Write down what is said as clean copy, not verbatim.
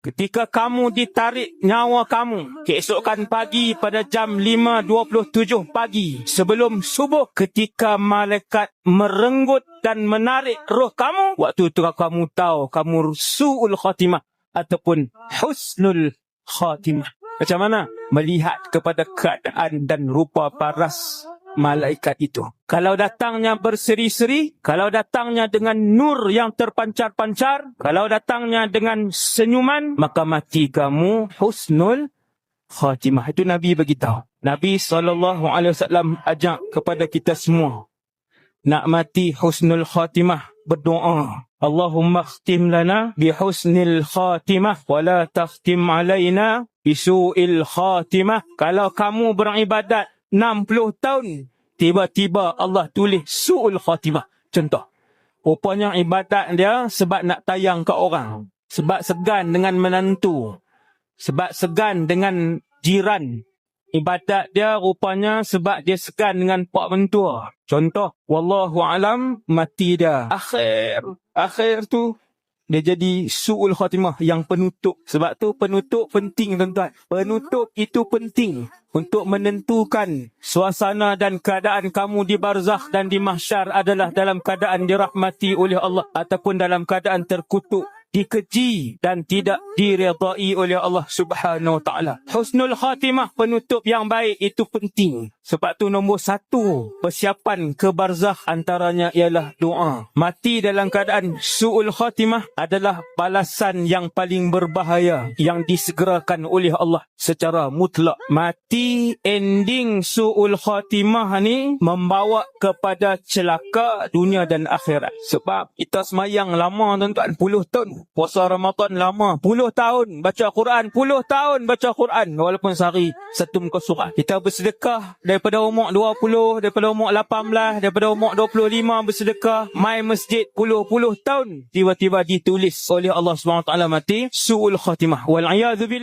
Ketika kamu ditarik nyawa kamu keesokan pagi pada jam 5.27 pagi sebelum subuh, ketika malaikat merenggut dan menarik roh kamu, waktu itu kamu tahu kamu su'ul khatimah ataupun husnul khatimah. Macam mana? Melihat kepada keadaan dan rupa paras malaikat itu. Kalau datangnya berseri-seri, kalau datangnya dengan nur yang terpancar-pancar, kalau datangnya dengan senyuman, maka mati kamu husnul khatimah. Itu Nabi beritahu. Nabi SAW ajak kepada kita semua nak mati husnul khatimah, berdoa, Allahumma khtim lana bihusnil khatimah wala takhtim alaina bisu'il khatimah. Kalau kamu beribadat 60 tahun, tiba-tiba Allah tulis su'ul khatimah. Contoh, rupanya ibadat dia sebab nak tayang ke orang, sebab segan dengan menantu, sebab segan dengan jiran. Ibadat dia rupanya sebab dia segan dengan pak mentua. Contoh, wallahu alam, mati dia akhir tu dia jadi su'ul khatimah, yang penutup. Sebab tu penutup penting, tuan-tuan. Penutup itu penting untuk menentukan suasana dan keadaan kamu di barzakh dan di mahsyar adalah dalam keadaan dirahmati oleh Allah ataupun dalam keadaan terkutuk, dikeji dan tidak diredai oleh Allah Subhanahu Wa Taala. Husnul khatimah, penutup yang baik, itu penting. Sebab tu nombor 1 persiapan ke barzakh antaranya ialah doa. Mati dalam keadaan su'ul khatimah adalah balasan yang paling berbahaya yang disegerakan oleh Allah secara mutlak. Mati ending su'ul khatimah ni membawa kepada celaka dunia dan akhirat. Sebab kita semayang lama, tuan-tuan, puluh tahun. Puasa Ramadan lama, 10 tahun. Baca Quran, 10 tahun baca Quran. Walaupun sehari 1 muka surat. Kita bersedekah daripada umur 20, daripada umur 18, daripada umur 25 bersedekah. Mai masjid puluh-puluh tahun. Tiba-tiba ditulis oleh Allah SWT mati su'ul khatimah. Wal'iyadzubillah.